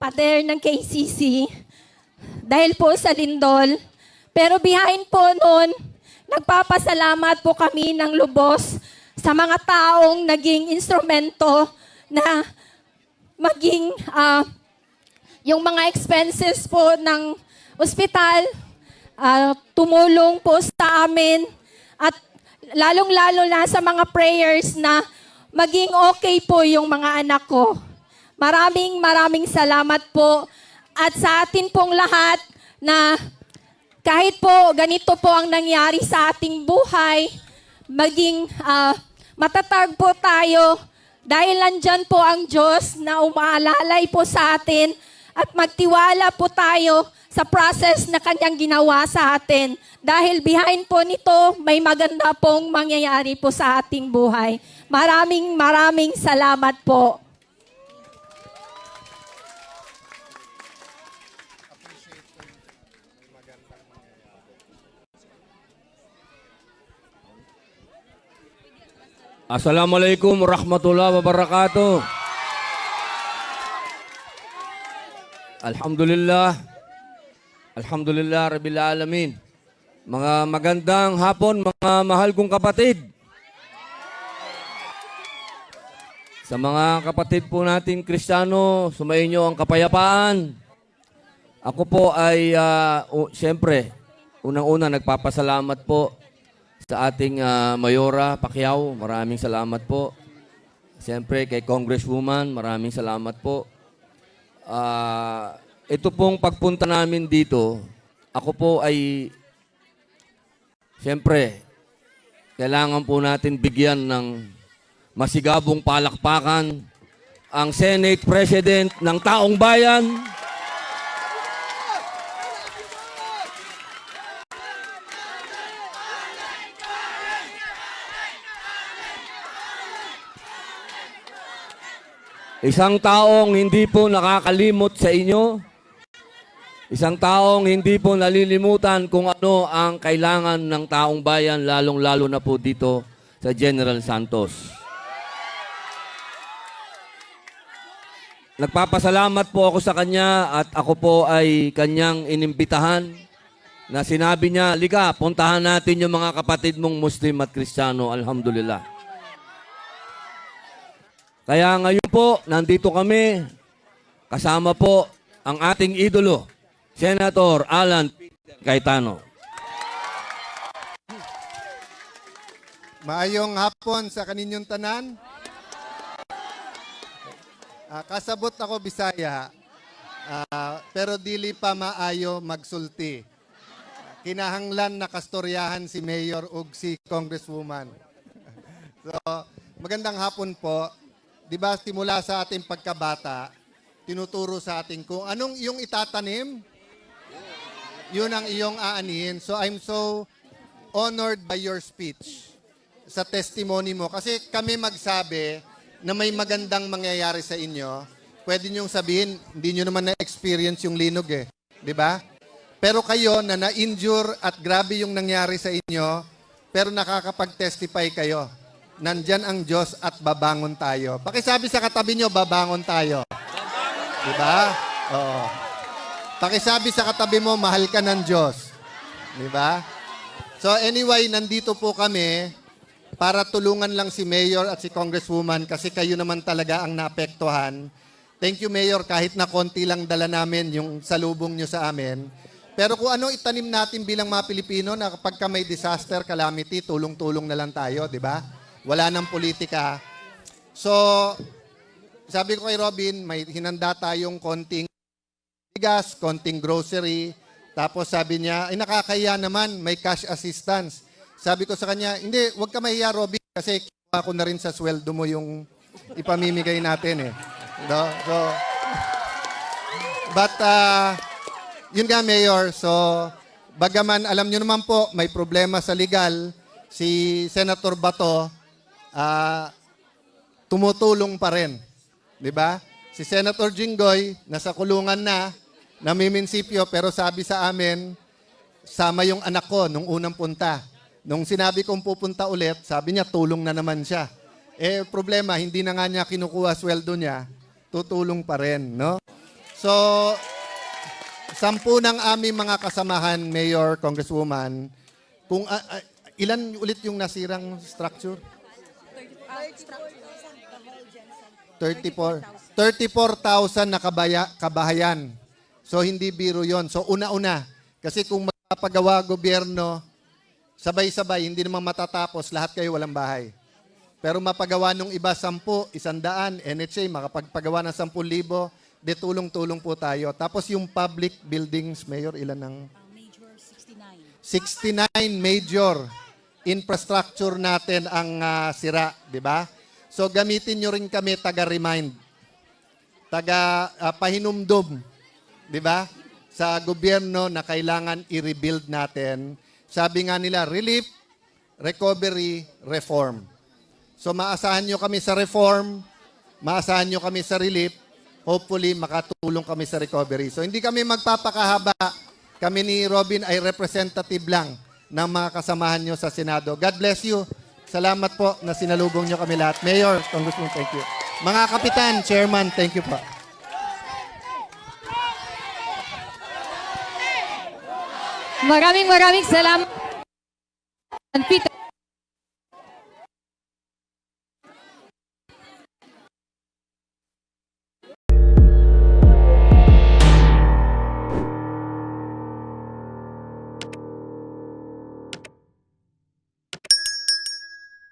pader ng KCC dahil po sa lindol. Pero behind po noon, nagpapasalamat po kami ng lubos sa mga taong naging instrumento na maging yung mga expenses po ng ospital, tumulong po sa amin at lalong-lalo na sa mga prayers na maging okay po yung mga anak ko. Maraming salamat po at sa atin pong lahat na kahit po ganito po ang nangyari sa ating buhay, maging matatag po tayo dahil nandyan po ang Diyos na umaalalay po sa atin at magtiwala po tayo sa process na Kanyang ginawa sa atin. Dahil behind po nito, may maganda pong mangyayari po sa ating buhay. Maraming salamat po. Assalamualaikum warahmatullahi wabarakatuh. Alhamdulillah rabbil alamin. Mga magandang hapon mga mahal kong kapatid. Sa mga kapatid po nating Kristiyano, sumainyo ang kapayapaan. Ako po ay siyempre unang-una nagpapasalamat po sa ating Mayora Pacquiao, maraming salamat po. Siyempre kay Congresswoman, maraming salamat po. Ito pong pagpunta namin dito, ako po ay siyempre kailangan po natin bigyan ng masigabong palakpakan ang Senate President ng Taong Bayan, isang taong hindi po nakakalimot sa inyo. Isang taong hindi po nalilimutan kung ano ang kailangan ng taong bayan, lalong-lalo na po dito sa General Santos. Nagpapasalamat po ako sa kanya at ako po ay kanyang inimbitahan na sinabi niya, "Lika, puntahan natin yung mga kapatid mong Muslim at Kristiyano." Alhamdulillah. Kaya ngayon po, nandito kami, kasama po ang ating idolo, Senator Alan Cayetano. Maayong hapon sa kaninyong tanan. Kasabot ako Bisaya, pero dili pa maayo magsulti. Kinahanglan na kastoryahan si Mayor ug si Congresswoman. So, magandang hapon po. Di ba, simula sa ating pagkabata, tinuturo sa atin kung anong iyong itatanim, yun ang iyong aanihin. So I'm so honored by your speech, sa testimony mo. Kasi kami magsabi na may magandang mangyayari sa inyo, pwede niyong sabihin, hindi niyo naman na-experience yung linog eh. Di ba? Pero kayo na na-injure at grabe yung nangyari sa inyo, pero nakakapag-testify kayo. Nandyan ang Diyos at babangon tayo. Pakisabi sa katabi nyo, babangon tayo. Diba? Oo. Pakisabi sa katabi mo, mahal ka ng Diyos. Diba? So anyway, nandito po kami para tulungan lang si Mayor at si Congresswoman kasi kayo naman talaga ang naapektuhan. Thank you, Mayor, kahit na konti lang dala namin yung salubong nyo sa amin. Pero kung ano itanim natin bilang mga Pilipino na kapag may disaster, calamity, tulong-tulong na lang tayo, di ba? Wala nang politika. So, sabi ko kay Robin, may hinanda tayong konting bigas, konting grocery. Tapos sabi niya, ay nakakaya naman, may cash assistance. Sabi ko sa kanya, hindi, huwag ka mahiya, Robin, kasi kinuha ko na rin sa sweldo mo yung ipamimigay natin eh. No? So, but, yun nga, Mayor, so, bagaman, alam nyo naman po, may problema sa legal, si Senator Bato, tumutulong pa rin. Di ba? Si Senator Jinggoy, nasa kulungan na, namiminsipyo, pero sabi sa amin, sama yung anak ko nung unang punta. Nung sinabi kong pupunta ulit, sabi niya, tulong na naman siya. Eh, problema, hindi na nga niya kinukuha sweldo niya, tutulong pa rin, no? So, So, 10 ng aming mga kasamahan, Mayor, Congresswoman, kung ilan ulit yung nasirang structure? 34,000 na kabahayan. So, hindi biro yon. So, una-una. Kasi kung magpapagawa gobyerno, sabay-sabay, hindi naman matatapos, lahat kayo walang bahay. Pero mapagawa nung iba 10, 100, NHA, makapagpagawa ng 10,000, de tulong-tulong po tayo. Tapos yung public buildings, Mayor, ilan ang? Major 69. 69 major infrastructure natin ang sira, di ba? So gamitin nyo rin kami taga-remind, taga-pahinumdum, di ba? Sa gobyerno na kailangan i-rebuild natin. Sabi nga nila, relief, recovery, reform. So maasahan nyo kami sa reform, maasahan nyo kami sa relief, hopefully makatulong kami sa recovery. So hindi kami magpapakahaba. Kami ni Robin ay representative lang ng mga kasamahan nyo sa Senado. God bless you. Salamat po na sinalubong nyo kami lahat. Mayor, Congressman, thank you. Mga kapitan, chairman, thank you po. Maraming salamat. Peter.